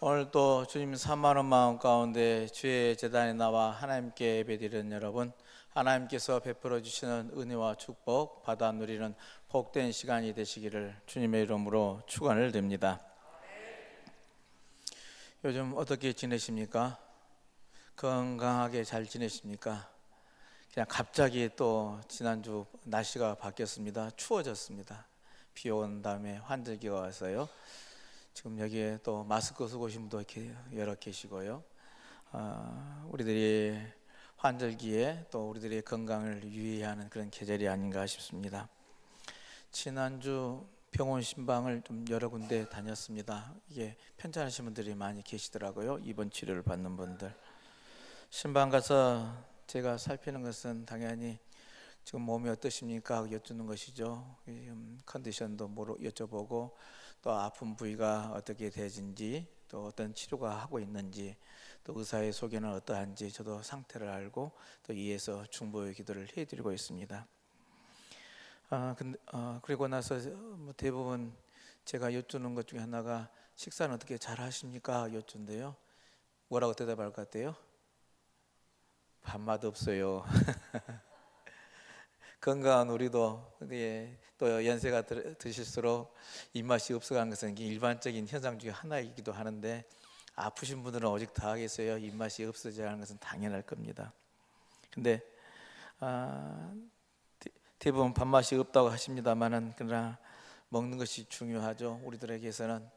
오늘 또 주님 사모하는 마음 가운데 주의 제단에 나와 하나님께 예배드리는 여러분, 하나님께서 베풀어 주시는 은혜와 축복 받아 누리는 복된 시간이 되시기를 주님의 이름으로 축원을 드립니다. 요즘 어떻게 지내십니까? 건강하게 잘 지내십니까? 그냥 갑자기 또 지난주 날씨가 바뀌었습니다. 추워졌습니다. 비 온 다음에 환절기가 와서요. 지금 여기에 또 마스크 쓰고 오신 분도 이렇게 여러 계시고요. 우리들이 환절기에 또 우리들의 건강을 유의하는 그런 계절이 아닌가 싶습니다. 지난주 병원 신방을 좀 여러 군데 다녔습니다. 이게 편찮으신 분들이 많이 계시더라고요. 입원 치료를 받는 분들. 신방 가서 제가 살피는 것은 당연히 지금 몸이 어떠십니까 하고 여쭙는 것이죠. 컨디션도 여쭤보고 또 아픈 부위가 어떻게 되는지, 또 어떤 치료가 하고 있는지, 또 의사의 소견은 어떠한지 저도 상태를 알고 또 이에서 중보의 기도를 해드리고 있습니다. 그리고 나서 대부분 제가 여쭙는 것 중에 하나가 식사는 어떻게 잘 하십니까 여쭙는데요. 뭐라고 대답할 것 같아요? 밥맛 없어요. 건강한 우리도 또 연세가 드실수록 입맛이 없어가는 것은 일반적인 현상 중에 하나이기도 하는데, 아프신 분들은 오직 더 하겠어요. 입맛이 없어져야 하는 것은 당연할 겁니다. 근데 대부분 밥맛이 없다고 하십니다만은, 그러나 먹는 것이 중요하죠. 우리들에게서는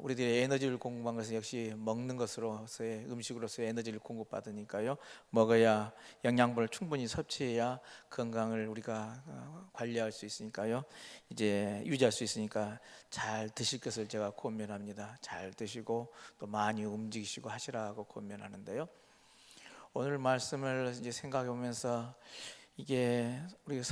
우리들의 에너지를 공급한 것은 역시 먹는 것으로서의, 음식으로서의 에너지를 공급받으니까요. 먹어야, 영양분을 충분히 섭취해야 건강을 우리가 관리할 수 있으니까요. 이제 유지할 수 있으니까 잘 드실 것을 제가 권면합니다. 잘 드시고 또 많이 움직이시고 하시라고 권면하는데요. 오늘 말씀을 이제 생각해 보면서, 이게 우리가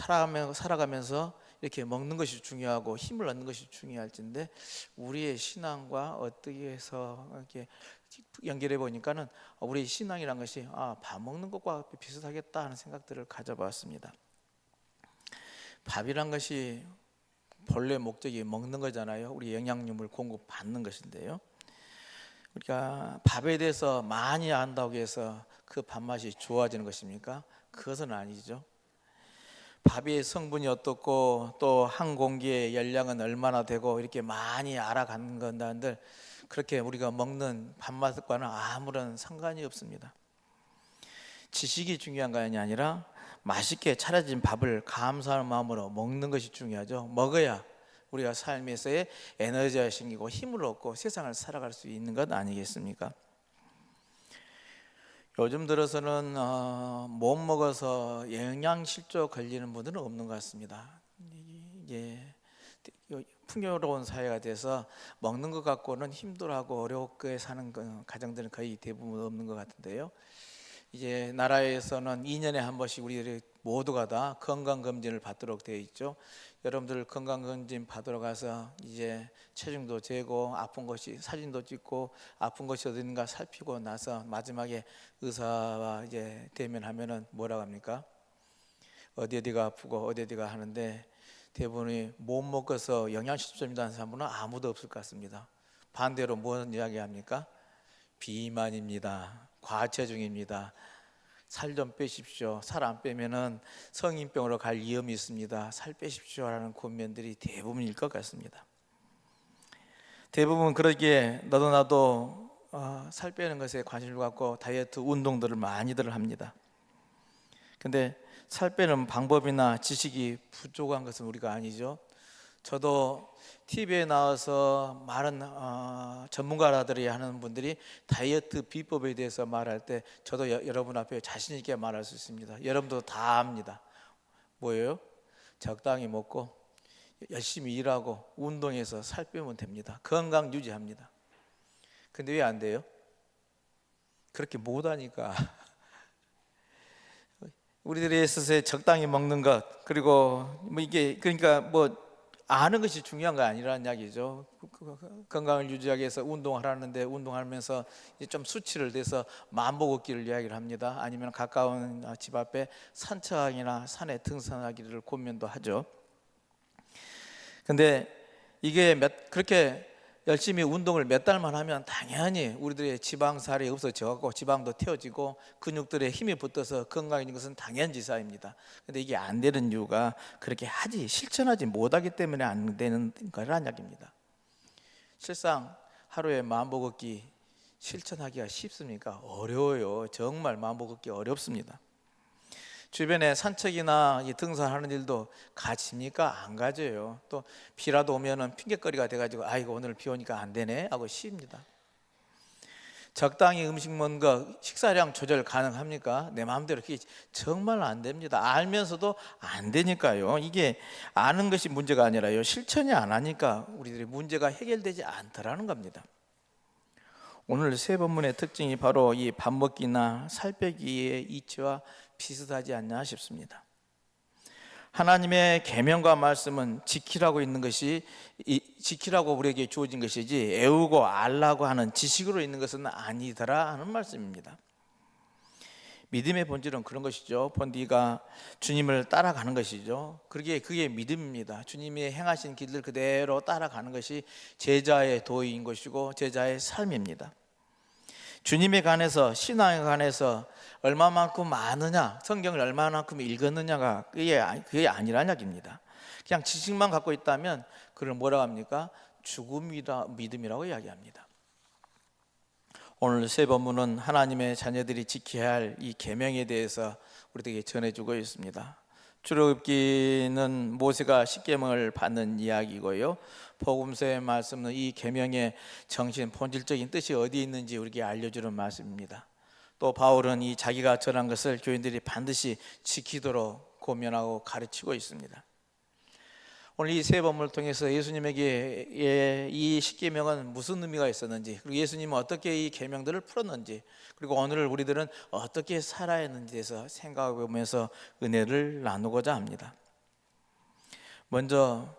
살아가면서 이렇게 먹는 것이 중요하고 힘을 얻는 것이 중요할진데, 우리의 신앙과 어떻게 해서 이렇게 연결해 보니까는 우리의 신앙이란 것이 밥 먹는 것과 비슷하겠다 하는 생각들을 가져봤습니다. 밥이란 것이 본래 목적이 먹는 거잖아요. 우리 영양분을 공급받는 것인데요. 우리가 밥에 대해서 많이 안다고 해서 그 밥맛이 좋아지는 것입니까? 그것은 아니죠. 밥의 성분이 어떻고 또 한 공기의 열량은 얼마나 되고 이렇게 많이 알아가는 건데, 그렇게 우리가 먹는 밥맛과는 아무런 상관이 없습니다. 지식이 중요한 것이 아니라 맛있게 차려진 밥을 감사하는 마음으로 먹는 것이 중요하죠. 먹어야 우리가 삶에서의 에너지가 생기고 힘을 얻고 세상을 살아갈 수 있는 것 아니겠습니까? 요즘 들어서는 못 먹어서 영양실조 걸리는 분들은 없는 것 같습니다. 이게 풍요로운 사회가 돼서 먹는 것 갖고는 힘들어하고 어렵게 사는 가정들은 거의 대부분 없는 것 같은데요. 이제 나라에서는 2년에 한 번씩 우리들이 모두가 다 건강검진을 받도록 되어 있죠. 여러분들 건강검진 받으러 가서 이제 체중도 재고 아픈 것이 사진도 찍고 아픈 것이 어딘가 살피고 나서 마지막에 의사와 이제 대면하면은 뭐라고 합니까? 어디가 아프고 어디가 하는데, 대부분이 못 먹어서 영양실조입니다 하는 사람은 아무도 없을 것 같습니다. 반대로 무슨 이야기 합니까? 비만입니다. 과체중입니다. 살 좀 빼십시오. 살 안 빼면은 성인병으로 갈 위험이 있습니다. 살 빼십시오라는 권면들이 대부분일 것 같습니다. 대부분 그러기에 너도 나도 살 빼는 것에 관심을 갖고 다이어트 운동들을 많이들 합니다. 근데 살 빼는 방법이나 지식이 부족한 것은 우리가 아니죠. 저도 TV에 나와서 많은 전문가들이 하는 분들이 다이어트 비법에 대해서 말할 때 저도 여러분 앞에 자신 있게 말할 수 있습니다. 여러분도 다 압니다. 뭐예요? 적당히 먹고 열심히 일하고 운동해서 살 빼면 됩니다. 건강 유지합니다. 근데 왜 안 돼요? 그렇게 못하니까. 우리들이 있어서 적당히 먹는 것, 그리고 이게 그러니까 아는 것이 중요한 거 아니라는 이야기죠. 건강을 유지하기 위해서 운동하라는데 운동하면서 좀 수치를 내서 만보 걷기를 이야기를 합니다. 아니면 가까운 집 앞에 산책하기나 산에 등산하기를 권면도 하죠. 근데 이게 그렇게 열심히 운동을 몇 달만 하면 당연히 우리들의 지방살이 없어져갖고 지방도 태워지고 근육들에 힘이 붙어서 건강해지는 것은 당연지사입니다. 근데 이게 안 되는 이유가 그렇게 실천하지 못하기 때문에 안 되는 거란 이야기입니다. 실상 하루에 만보 걷기 실천하기가 쉽습니까? 어려워요. 정말 만보 걷기 어렵습니다. 주변에 산책이나 등산하는 일도 가집니까? 안 가져요. 또 비라도 오면은 핑계거리가 돼가지고 아이고 오늘 비 오니까 안 되네 하고 쉽니다. 적당히 음식 먹는 거 식사량 조절 가능합니까? 내 마음대로 그게 정말 안 됩니다. 알면서도 안 되니까요. 이게 아는 것이 문제가 아니라요, 실천이 안 하니까 우리들의 문제가 해결되지 않더라는 겁니다. 오늘 세 본문의 특징이 바로 이 밥 먹기나 살 빼기의 이치와 비슷하지 않나 싶습니다. 하나님의 계명과 말씀은 지키라고 있는 것이, 지키라고 우리에게 주어진 것이지 애우고 알라고 하는 지식으로 있는 것은 아니더라 하는 말씀입니다. 믿음의 본질은 그런 것이죠. 본디가 주님을 따라가는 것이죠. 그게 믿음입니다. 주님이 행하신 길을 그대로 따라가는 것이 제자의 도의인 것이고 제자의 삶입니다. 주님에 관해서, 신앙에 관해서 얼마만큼 아느냐, 성경을 얼마만큼 읽었느냐가 그게 아니란 이야기입니다. 그냥 지식만 갖고 있다면 그걸 뭐라고 합니까? 믿음이라고 이야기합니다. 오늘 세 본문은 하나님의 자녀들이 지켜야 할 이 계명에 대해서 우리에게 전해주고 있습니다. 출애굽기는 모세가 십계명을 받는 이야기고요, 복음서의 말씀은 이 계명의 정신, 본질적인 뜻이 어디에 있는지 우리에게 알려주는 말씀입니다. 또 바울은 이 자기가 전한 것을 교인들이 반드시 지키도록 권면하고 가르치고 있습니다. 오늘 이 세 본문을 통해서 예수님에게 이 십계명은 무슨 의미가 있었는지, 그리고 예수님은 어떻게 이 계명들을 풀었는지, 그리고 오늘 우리들은 어떻게 살아야 하는지에 대해서 생각해 보면서 은혜를 나누고자 합니다. 먼저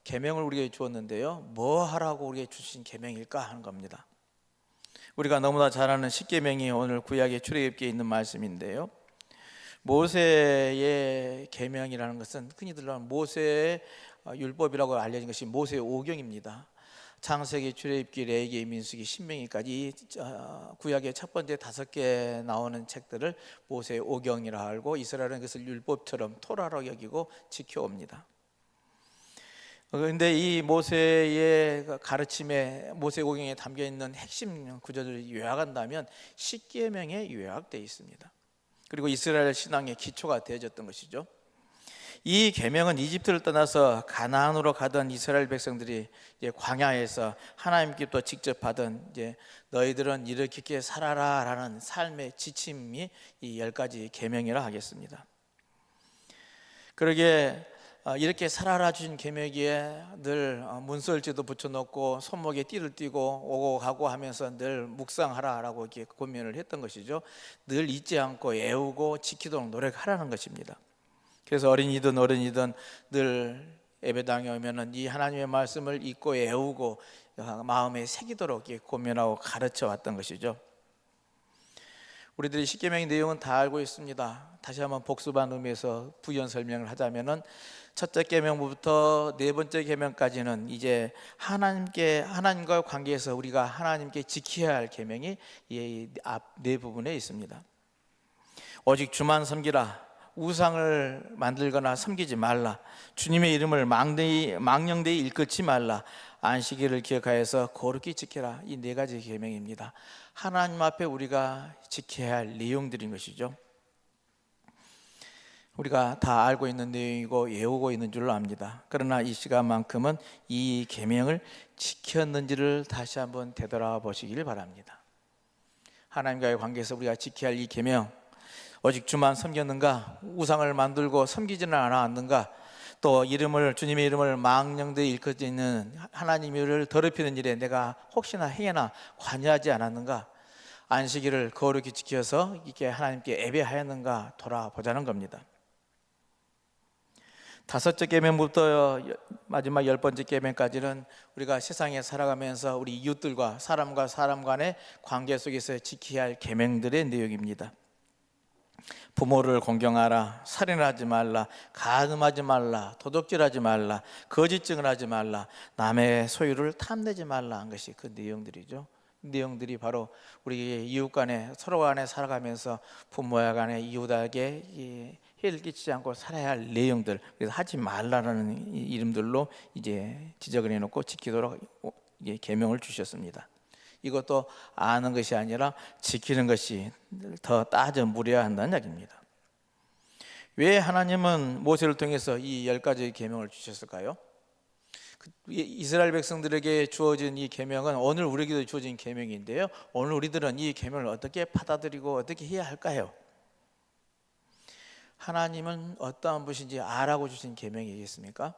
계명을 우리에게 주었는데요, 뭐 하라고 우리에게 주신 계명일까 하는 겁니다. 우리가 너무나 잘 아는 십계명이 오늘 구약의 출애굽기에 있는 말씀인데요, 모세의 계명이라는 것은 흔히들 모세의 율법이라고 알려진 것이 모세의 오경입니다. 창세기, 출애굽기, 레위기, 민수기, 신명기까지 구약의 첫 번째 5개 나오는 책들을 모세의 오경이라 알고 이스라엘은 그것을 율법처럼 토라로 여기고 지켜옵니다. 그런데 이 모세의 가르침에, 모세 오경에 담겨 있는 핵심 구절을 요약한다면 십계명에 요약되어 있습니다. 그리고 이스라엘 신앙의 기초가 되어졌던 것이죠. 이 계명은 이집트를 떠나서 가나안으로 가던 이스라엘 백성들이 이제 광야에서 하나님께부터 직접 받은, 이제 너희들은 이렇게 살아라라는 삶의 지침이 이 10가지 계명이라 하겠습니다. 그러게 이렇게 살아라 주신 계명기에 늘 문설지도 붙여놓고 손목에 띠를 띠고 오고 가고 하면서 늘 묵상하라라고 이렇게 권면을 했던 것이죠. 늘 잊지 않고 애우고 지키도록 노력하라는 것입니다. 그래서 어린이든 어른이든 늘 예배당에 오면은 이 하나님의 말씀을 읽고 애우고 마음에 새기도록 이렇게 권면하고 가르쳐 왔던 것이죠. 우리들이 십계명의 내용은 다 알고 있습니다. 다시 한번 복습한 의미에서 부연 설명을 하자면은 첫째 계명부터 네 번째 계명까지는 이제 하나님과 관계에서 우리가 하나님께 지켜야 할 계명이 이 앞 네 부분에 있습니다. 오직 주만 섬기라, 우상을 만들거나 섬기지 말라, 주님의 이름을 망령되이 일컫지 말라, 안식일을 기억하여서 거룩히 지켜라. 이 4가지 계명입니다. 하나님 앞에 우리가 지켜야 할 내용들인 것이죠. 우리가 다 알고 있는 내용이고 외우고 있는 줄로 압니다. 그러나 이 시간만큼은 이 계명을 지켰는지를 다시 한번 되돌아보시길 바랍니다. 하나님과의 관계에서 우리가 지켜야 할 이 계명, 오직 주만 섬겼는가? 우상을 만들고 섬기지는 않았는가? 또 주님의 이름을 망령되이 일컫는 하나님을 더럽히는 일에 내가 혹시나 행여나 관여하지 않았는가? 안식일을 거룩히 지켜서 이렇게 하나님께 예배하였는가 돌아보자는 겁니다. 5째 계명부터 마지막 10번째 계명까지는 우리가 세상에 살아가면서 우리 이웃들과 사람 간의 관계 속에서 지켜야 할 계명들의 내용입니다. 부모를 공경하라, 살인하지 말라, 간음하지 말라, 도둑질하지 말라, 거짓 증언하지 말라, 남의 소유를 탐내지 말라 한 것이 그 내용들이죠. 내용들이 바로 우리 이웃 간에 서로 간에 살아가면서 부모와 간에 이웃에게 해를 끼치지 않고 살아야 할 내용들, 그래서 하지 말라라는 이름들로 이제 지적을 해놓고 지키도록 계명을 주셨습니다. 이것도 아는 것이 아니라 지키는 것이 더 따져 물어야 한다는 이야기입니다. 왜 하나님은 모세를 통해서 이 10가지의 계명을 주셨을까요? 이스라엘 백성들에게 주어진 이 계명은 오늘 우리에게도 주어진 계명인데요, 오늘 우리들은 이 계명을 어떻게 받아들이고 어떻게 해야 할까요? 하나님은 어떠한 분인지 알라고 주신 계명이겠습니까?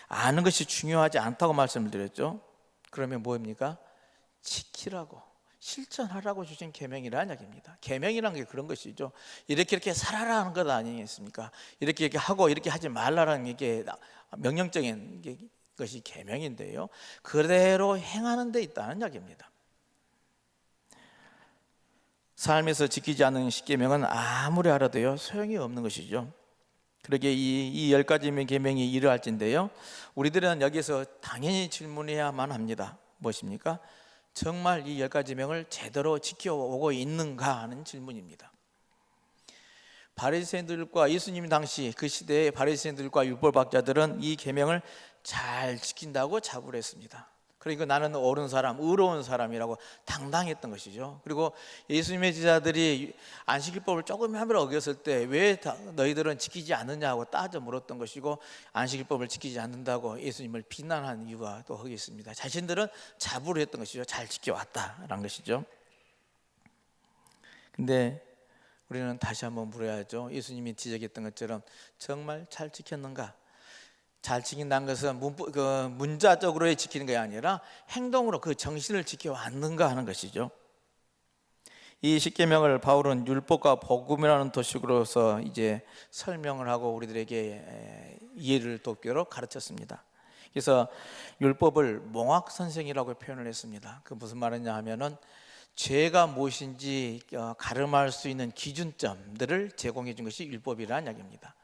아는 것이 중요하지 않다고 말씀을 드렸죠. 그러면 뭐입니까? 지키라고, 실천하라고 주신 계명이라는 이야기입니다. 계명이라는 게 그런 것이죠. 이렇게 살아라는 것 아니겠습니까? 이렇게 하고 이렇게 하지 말라라는 게 명령적인 것이 계명인데요, 그대로 행하는 데 있다는 이야기입니다. 삶에서 지키지 않는 십계명은 아무리 알아도요 소용이 없는 것이죠. 그러게 이 10가지 계명이 이러할진데요, 우리들은 여기서 당연히 질문해야만 합니다. 무엇입니까? 정말 이 10가지 명을 제대로 지켜오고 있는가 하는 질문입니다. 바리새인들과 예수님 당시 그 시대의 바리새인들과 율법학자들은 이 계명을 잘 지킨다고 자부를 했습니다. 그러니까 나는 옳은 사람, 의로운 사람이라고 당당했던 것이죠. 그리고 예수님의 제자들이 안식일법을 조금이라도 어겼을 때 왜 너희들은 지키지 않느냐고 따져 물었던 것이고, 안식일법을 지키지 않는다고 예수님을 비난한 이유가 또 거기 있습니다. 자신들은 자부를 했던 것이죠. 잘 지켜왔다라는 것이죠. 근데 우리는 다시 한번 물어야죠. 예수님이 지적했던 것처럼 정말 잘 지켰는가? 잘 지킨다는 것은 문자적으로의 지키는 게 아니라 행동으로 그 정신을 지켜왔는가 하는 것이죠. 이 십계명을 바울은 율법과 복음이라는 도식으로서 이제 설명을 하고 우리들에게 이해를 돕도록 가르쳤습니다. 그래서 율법을 몽학 선생이라고 표현을 했습니다. 그 무슨 말이냐 하면은 죄가 무엇인지 가름할 수 있는 기준점들을 제공해 준 것이 율법이라는 이야기입니다.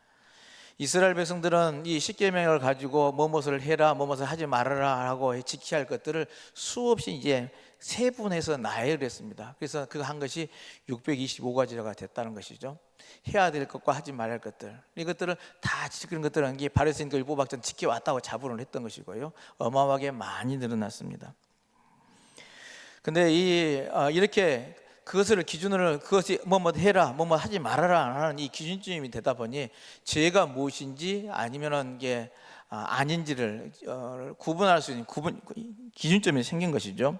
이스라엘 백성들은 이 십계명을 가지고 뭐뭇을 해라, 뭐뭇을 하지 말아라 하고 지켜야 할 것들을 수없이 이제 세분해서 나열을 했습니다. 그래서 그 한 것이 625가지가 됐다는 것이죠. 해야 될 것과 하지 말아야 할 것들, 이것들을 다 지키는 것들은 바리새인과 율법학자는 지켜왔다고 자부를 했던 것이고요, 어마어마하게 많이 늘어났습니다. 근데 이렇게 그것을 기준으로 그것이 뭐뭐 해라, 뭐뭐 하지 말아라 하는 이 기준점이 되다 보니 죄가 무엇인지 아니면은 이게 아닌지를 구분할 수 있는 기준점이 생긴 것이죠.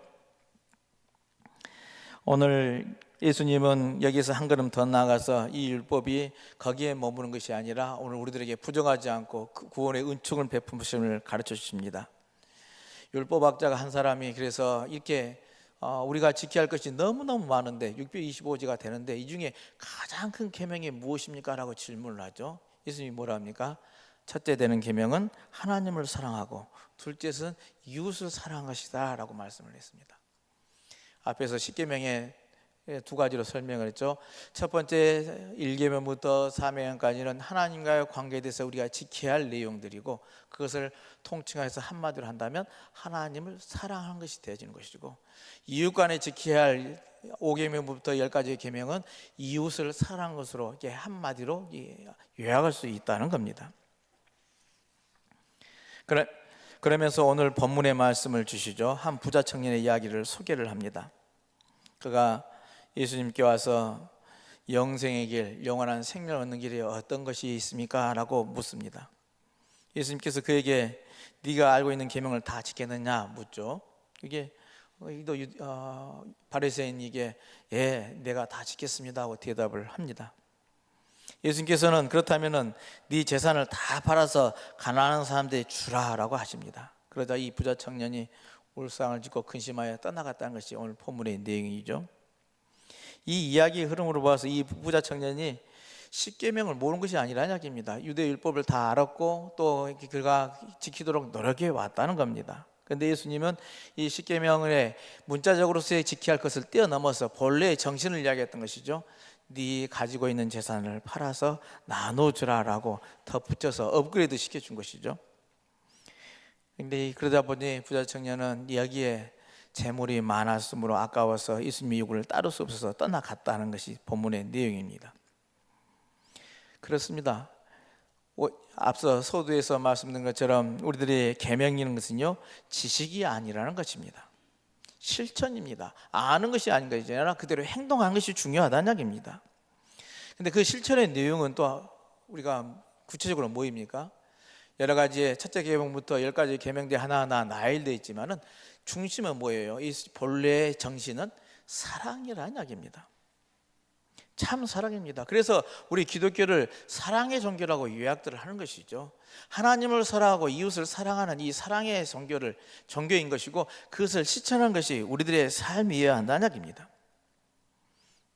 오늘 예수님은 여기서 한 걸음 더 나아가서 이 율법이 거기에 머무는 것이 아니라 오늘 우리들에게 부정하지 않고 구원의 은총을 베푸심을 가르쳐 주십니다. 율법학자가 한 사람이 그래서 이렇게 우리가 지켜야 할 것이 너무너무 많은데 625지가 되는데 이 중에 가장 큰 계명이 무엇입니까? 라고 질문을 하죠. 예수님이 뭐라 합니까? 첫째 되는 계명은 하나님을 사랑하고, 둘째는 이웃을 사랑한 것이다 라고 말씀을 했습니다. 앞에서 십계명에 두 가지로 설명을 했죠. 첫 번째 1계명부터 4계명까지는 하나님과의 관계에 대해서 우리가 지켜야 할 내용들이고, 그것을 통칭해서 한마디로 한다면 하나님을 사랑하는 것이 되어지는 것이고, 이웃 간에 지켜야 할 5계명부터 10가지의 계명은 이웃을 사랑하는 것으로 이게 한마디로 요약할 수 있다는 겁니다. 그러면서 오늘 본문의 말씀을 주시죠. 한 부자 청년의 이야기를 소개를 합니다. 그가 예수님께 와서 영생의 길, 영원한 생명을 얻는 길이 어떤 것이 있습니까? 라고 묻습니다. 예수님께서 그에게 네가 알고 있는 계명을 다 지켰느냐 묻죠. 이게 바리새인에게 예, 내가 다 지켰습니다 하고 대답을 합니다. 예수님께서는 그렇다면은 네 재산을 다 팔아서 가난한 사람들에 주라라고 하십니다. 그러자 이 부자 청년이 울상을 짓고 근심하여 떠나갔다는 것이 오늘 본문의 내용이죠. 이 이야기의 흐름으로 봐서 이 부자 청년이 십계명을 모르는 것이 아니라는 이야기입니다. 유대 율법을 다 알았고 또 그가 지키도록 노력해 왔다는 겁니다. 그런데 예수님은 이 십계명의 문자적으로서의 지켜야 할 것을 뛰어넘어서 본래의 정신을 이야기했던 것이죠. 네 가지고 있는 재산을 팔아서 나눠주라라고 덧붙여서 업그레이드 시켜준 것이죠. 근데 그러다 보니 부자 청년은 여기에 재물이 많았으므로 아까워서 예수님의 요구를 따를 수 없어서 떠나갔다는 것이 본문의 내용입니다. 그렇습니다. 앞서 서두에서 말씀드린 것처럼 우리들의 계명이라는 것은요, 지식이 아니라는 것입니다. 실천입니다. 아는 것이 아닌 것이 아니라 그대로 행동하는 것이 중요하다는 이야기입니다. 근데 그 실천의 내용은 또 우리가 구체적으로 뭐입니까? 여러 가지의 첫째 계명부터 10가지 계명들이 하나하나 나열되어 있지만은 중심은 뭐예요? 이 본래의 정신은 사랑이라는 이야기입니다. 참 사랑입니다. 그래서 우리 기독교를 사랑의 종교라고 요약들을 하는 것이죠. 하나님을 사랑하고 이웃을 사랑하는 이 사랑의 종교인 것이고, 그것을 실천하는 것이 우리들의 삶이어야 한다는 이야기입니다.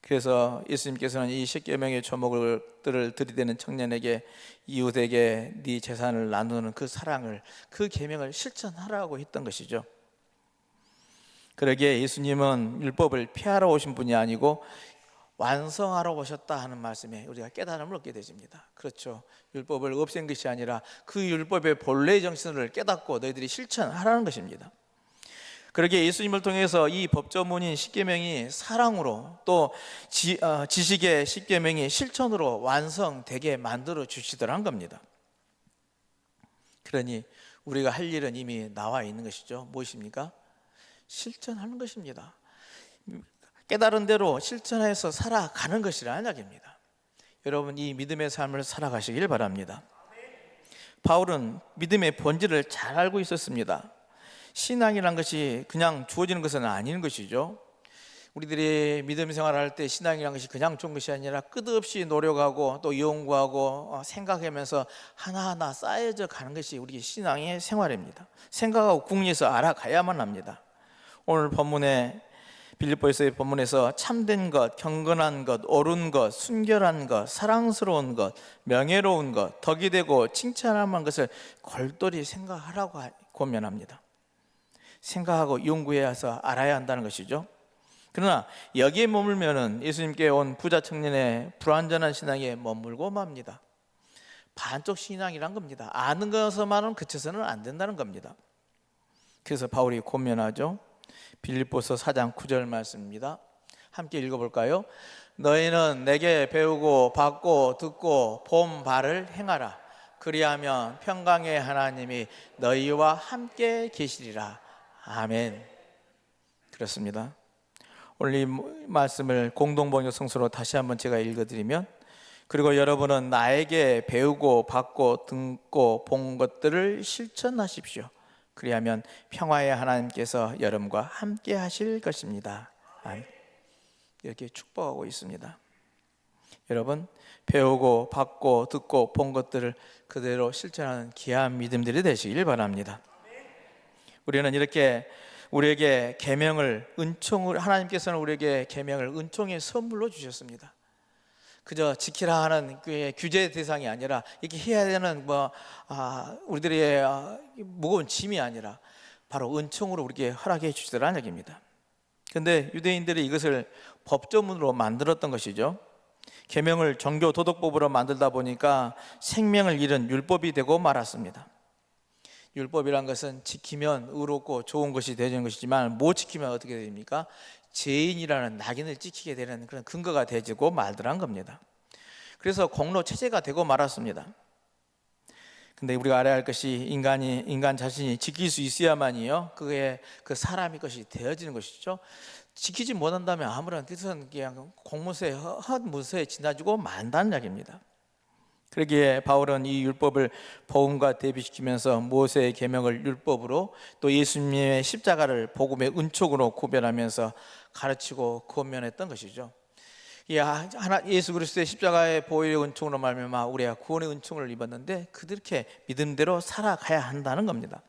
그래서 예수님께서는 이 10계명의 조목들을 들이대는 청년에게, 이웃에게 네 재산을 나누는 그 사랑을, 그 계명을 실천하라고 했던 것이죠. 그러기에 예수님은 율법을 폐하러 오신 분이 아니고 완성하러 오셨다 하는 말씀에 우리가 깨달음을 얻게 되집니다. 그렇죠. 율법을 없앤 것이 아니라 그 율법의 본래의 정신을 깨닫고 너희들이 실천하라는 것입니다. 그러기에 예수님을 통해서 이 법조문인 10계명이 사랑으로, 또 지식의 10계명이 실천으로 완성되게 만들어 주시더란 겁니다. 그러니 우리가 할 일은 이미 나와 있는 것이죠. 무엇입니까? 실천하는 것입니다. 깨달은 대로 실천해서 살아가는 것이라는 이야기입니다. 여러분, 이 믿음의 삶을 살아가시길 바랍니다. 바울은 믿음의 본질을 잘 알고 있었습니다. 신앙이란 것이 그냥 주어지는 것은 아닌 것이죠. 우리들이 믿음 생활할 때 신앙이란 것이 그냥 좋은 것이 아니라 끝없이 노력하고 또 연구하고 생각하면서 하나하나 쌓여져 가는 것이 우리 신앙의 생활입니다. 생각하고 궁리해서 알아가야만 합니다. 오늘 본문에, 빌립보서의 본문에서 참된 것, 경건한 것, 옳은 것, 순결한 것, 사랑스러운 것, 명예로운 것, 덕이 되고 칭찬할 만한 것을 골똘히 생각하라고 권면합니다. 생각하고 연구해서 알아야 한다는 것이죠. 그러나 여기에 머물면은 예수님께 온 부자 청년의 불완전한 신앙에 머물고 맙니다. 반쪽 신앙이란 겁니다. 아는 것에서만은 그쳐서는 안 된다는 겁니다. 그래서 바울이 권면하죠. 빌립보서 4장 9절 말씀입니다. 함께 읽어볼까요? 너희는 내게 배우고 받고 듣고 본 바를 행하라. 그리하면 평강의 하나님이 너희와 함께 계시리라. 아멘. 그렇습니다. 오늘 이 말씀을 공동번역 성서로 다시 한번 제가 읽어드리면, 그리고 여러분은 나에게 배우고 받고 듣고 본 것들을 실천하십시오. 그리하면 평화의 하나님께서 여러분과 함께 하실 것입니다. 아멘. 이렇게 축복하고 있습니다. 여러분, 배우고 받고 듣고 본 것들을 그대로 실천하는 귀한 믿음들이 되시길 바랍니다. 우리는 이렇게 우리에게 계명을, 은총을, 하나님께서는 우리에게 계명을 은총의 선물로 주셨습니다. 그저 지키라 하는 규제 대상이 아니라, 이렇게 해야 되는 우리들의 무거운 짐이 아니라 바로 은총으로 우리에게 허락해 주시더라는 얘기입니다. 그런데 유대인들이 이것을 법조문으로 만들었던 것이죠. 계명을 종교 도덕법으로 만들다 보니까 생명을 잃은 율법이 되고 말았습니다. 율법이란 것은 지키면 의롭고 좋은 것이 되는 것이지만, 못 지키면 어떻게 됩니까? 죄인이라는 낙인을 찍히게 되는 그런 근거가 되지고 말더란 겁니다. 그래서 공로 체제가 되고 말았습니다. 근데 우리가 알아야 할 것이, 인간 자신이 지킬 수 있어야만이요, 그게 그 사람의 것이 되어지는 것이죠. 지키지 못한다면 아무런 뜻은 그냥 공무서에, 헛무서에 지나주고 만다는 이야기입니다. 그러기에 바울은 이 율법을 복음과 대비시키면서 모세의 계명을 율법으로, 또 예수님의 십자가를 복음의 은총으로 구별하면서 가르치고 권면했던 것이죠. 예수 그리스도의 십자가의 보혈의 은총으로 말미암아 우리가 구원의 은총을 입었는데, 그렇게 믿음대로 살아가야 한다는 겁니다.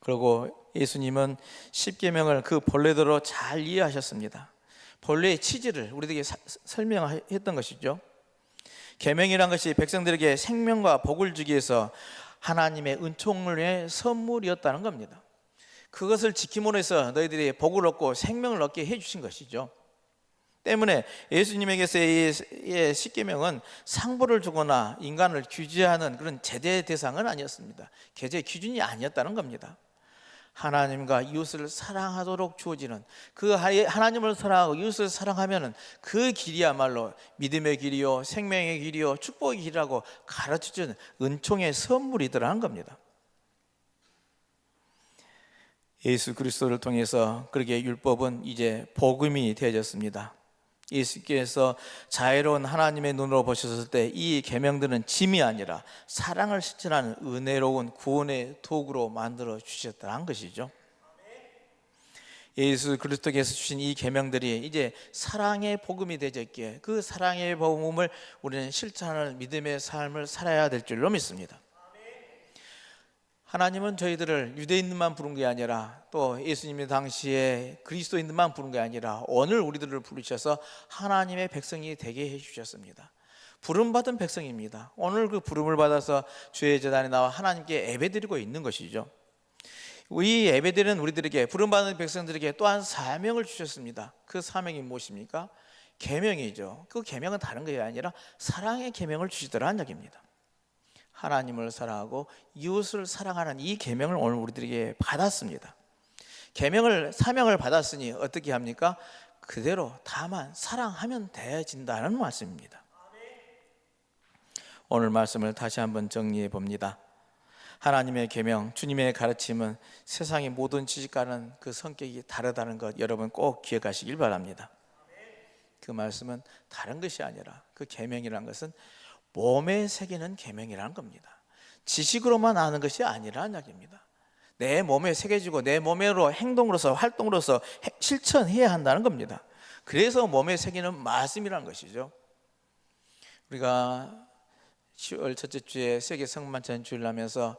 그리고 예수님은 십계명을 그 본래대로 잘 이해하셨습니다. 본래의 취지를 우리에게 설명했던 것이죠. 계명이란 것이 백성들에게 생명과 복을 주기 위해서 하나님의 은총의 선물이었다는 겁니다. 그것을 지킴으로 해서 너희들이 복을 얻고 생명을 얻게 해주신 것이죠. 때문에 예수님에게서의 십계명은 상보를 주거나 인간을 규제하는 그런 제재 대상은 아니었습니다. 제재 기준이 아니었다는 겁니다. 하나님과 이웃을 사랑하도록 주어지는 그 하나님을 사랑하고 이웃을 사랑하면은 그 길이야말로 믿음의 길이요 생명의 길이요 축복의 길이라고 가르쳐주는 은총의 선물이더라는 겁니다. 예수 그리스도를 통해서 그렇게 율법은 이제 복음이 되어졌습니다. 예수께서 자애로운 하나님의 눈으로 보셨을 때 이 계명들은 짐이 아니라 사랑을 실천하는 은혜로운 구원의 도구로 만들어 주셨다는 것이죠. 예수 그리스도께서 주신 이 계명들이 이제 사랑의 복음이 되었기에 그 사랑의 복음을 우리는 실천하는 믿음의 삶을 살아야 될 줄로 믿습니다. 하나님은 저희들을 유대인들만 부른 게 아니라 또 예수님의 당시에 그리스도인들만 부른 게 아니라 오늘 우리들을 부르셔서 하나님의 백성이 되게 해주셨습니다. 부름받은 백성입니다. 오늘 그 부름을 받아서 주의 제단에 나와 하나님께 예배드리고 있는 것이죠. 이 예배드리는 우리들에게 부름받은 백성들에게 또한 사명을 주셨습니다. 그 사명이 무엇입니까? 계명이죠. 그 계명은 다른 것이 아니라 사랑의 계명을 주시더라는 얘기입니다. 하나님을 사랑하고 이웃을 사랑하는 이 계명을 오늘 우리들에게 받았습니다. 계명을 사명을 받았으니 어떻게 합니까? 그대로 다만 사랑하면 되어진다는 말씀입니다. 오늘 말씀을 다시 한번 정리해 봅니다. 하나님의 계명, 주님의 가르침은 세상의 모든 지식과는 그 성격이 다르다는 것 여러분 꼭 기억하시길 바랍니다. 그 말씀은 다른 것이 아니라 그 계명이라는 것은 몸에 새기는 계명이라는 겁니다. 지식으로만 아는 것이 아니라는 이야기입니다. 내 몸에 새겨지고 내 몸으로 행동으로서 활동으로서 실천해야 한다는 겁니다. 그래서 몸에 새기는 말씀이라는 것이죠. 우리가 10월 첫째 주에 세계 성만찬 주일을 하면서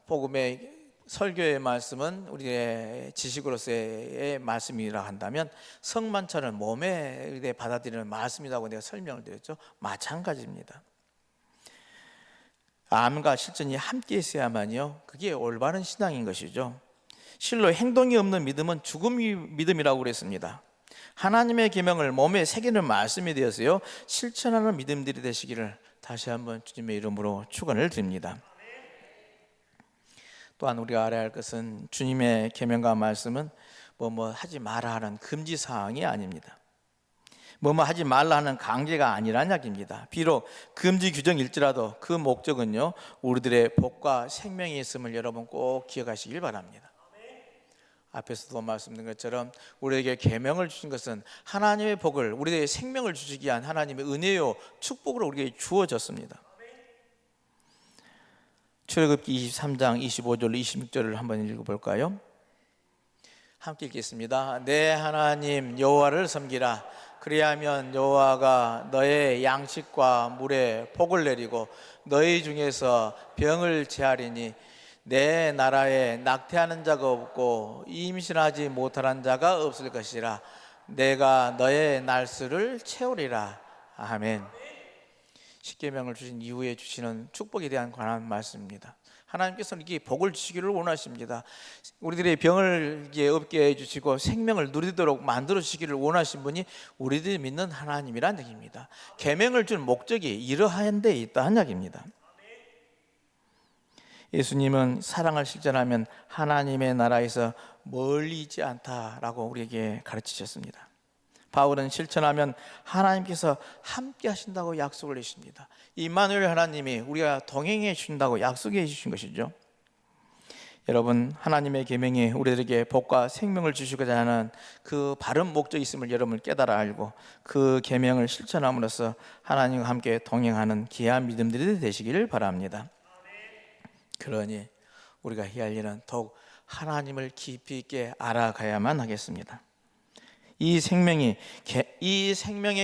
복음의 설교의 말씀은 우리의 지식으로서의 말씀이라 한다면 성만찬은 몸에 받아들이는 말씀이라고 내가 설명을 드렸죠. 마찬가지입니다. 암과 실천이 함께 있어야만요 그게 올바른 신앙인 것이죠. 실로 행동이 없는 믿음은 죽음의 믿음이라고 그랬습니다. 하나님의 계명을 몸에 새기는 말씀이 되어서요 실천하는 믿음들이 되시기를 다시 한번 주님의 이름으로 축원을 드립니다. 또한 우리가 알아야 할 것은 주님의 계명과 말씀은 뭐 하지 마라 하는 금지 사항이 아닙니다. 뭐 하지 말라 하는 강제가 아니라는 이야기입니다. 비록 금지 규정일지라도 그 목적은요 우리들의 복과 생명이 있음을 여러분 꼭 기억하시길 바랍니다. 앞에서도 말씀드린 것처럼 우리에게 계명을 주신 것은 하나님의 복을 우리에게 생명을 주시기 위한 하나님의 은혜요 축복으로 우리에게 주어졌습니다. 출애굽기 23장 25절 26절을 한번 읽어볼까요? 함께 읽겠습니다. 내 하나님 여호와를 섬기라. 그리하면 여호와가 너의 양식과 물에 복을 내리고 너희 중에서 병을 제하리니 내 나라에 낙태하는 자가 없고 임신하지 못하는 자가 없을 것이라. 내가 너의 날수를 채우리라. 아멘. 십계명을 주신 이후에 주시는 축복에 대한 관한 말씀입니다. 하나님께서는 이게 복을 주시기를 원하십니다. 우리들의 병을 없게 해주시고 생명을 누리도록 만들어 주시기를 원하신 분이 우리들이 믿는 하나님이란 얘기입니다. 계명을 준 목적이 이러한 데 있다는 얘기입니다. 예수님은 사랑을 실천하면 하나님의 나라에서 멀리 있지 않다라고 우리에게 가르치셨습니다. 바울은 실천하면 하나님께서 함께 하신다고 약속을 해주십니다. 임마누엘 하나님이 우리가 동행해 주신다고 약속해 주신 것이죠. 여러분 하나님의 계명이 우리들에게 복과 생명을 주시고자 하는 그 바른 목적이 있음을 여러분 깨달아 알고 그 계명을 실천함으로써 하나님과 함께 동행하는 귀한 믿음들이 되시기를 바랍니다. 그러니 우리가 해야 할 일은 더욱 하나님을 깊이 있게 알아가야만 하겠습니다. 이 생명의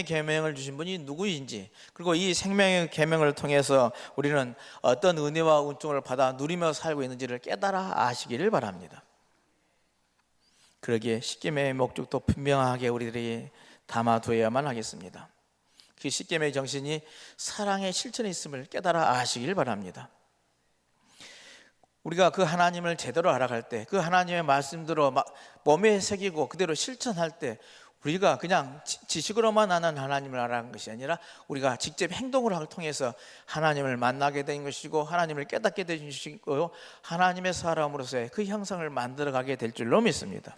계명을 주신 분이 누구인지, 그리고 이 생명의 계명을 통해서 우리는 어떤 은혜와 은총을 받아 누리며 살고 있는지를 깨달아 아시기를 바랍니다. 그러기에 십계명의 목적도 분명하게 우리들이 담아두어야만 하겠습니다. 그 십계명의 정신이 사랑의 실천에 있음을 깨달아 아시길 바랍니다. 우리가 그 하나님을 제대로 알아갈 때, 그 하나님의 말씀대로 몸에 새기고 그대로 실천할 때 우리가 그냥 지식으로만 아는 하나님을 알아가는 것이 아니라 우리가 직접 행동을 통해서 하나님을 만나게 된 것이고 하나님을 깨닫게 된 것이고 하나님의 사람으로서의 그 형상을 만들어가게 될 줄로 믿습니다.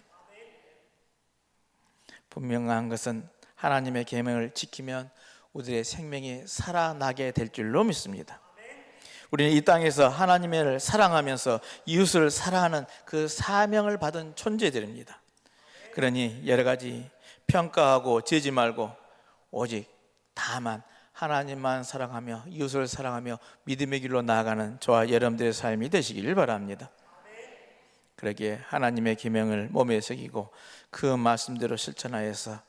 분명한 것은 하나님의 계명을 지키면 우리의 생명이 살아나게 될 줄로 믿습니다. 우리는 이 땅에서 하나님을 사랑하면서 이웃을 사랑하는 그 사명을 받은 존재들입니다. 그러니 여러 가지 평가하고 재지 말고 오직 다만 하나님만 사랑하며 이웃을 사랑하며 믿음의 길로 나아가는 저와 여러분들의 삶이 되시길 바랍니다. 그러기에 하나님의 계명을 몸에 새기고 그 말씀대로 실천하여서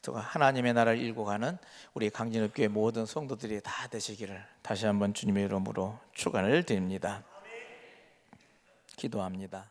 또 하나님의 나라를 일구 가는 우리 강진읍교회 모든 성도들이 다 되시기를 다시 한번 주님의 이름으로 축원을 드립니다. 기도합니다.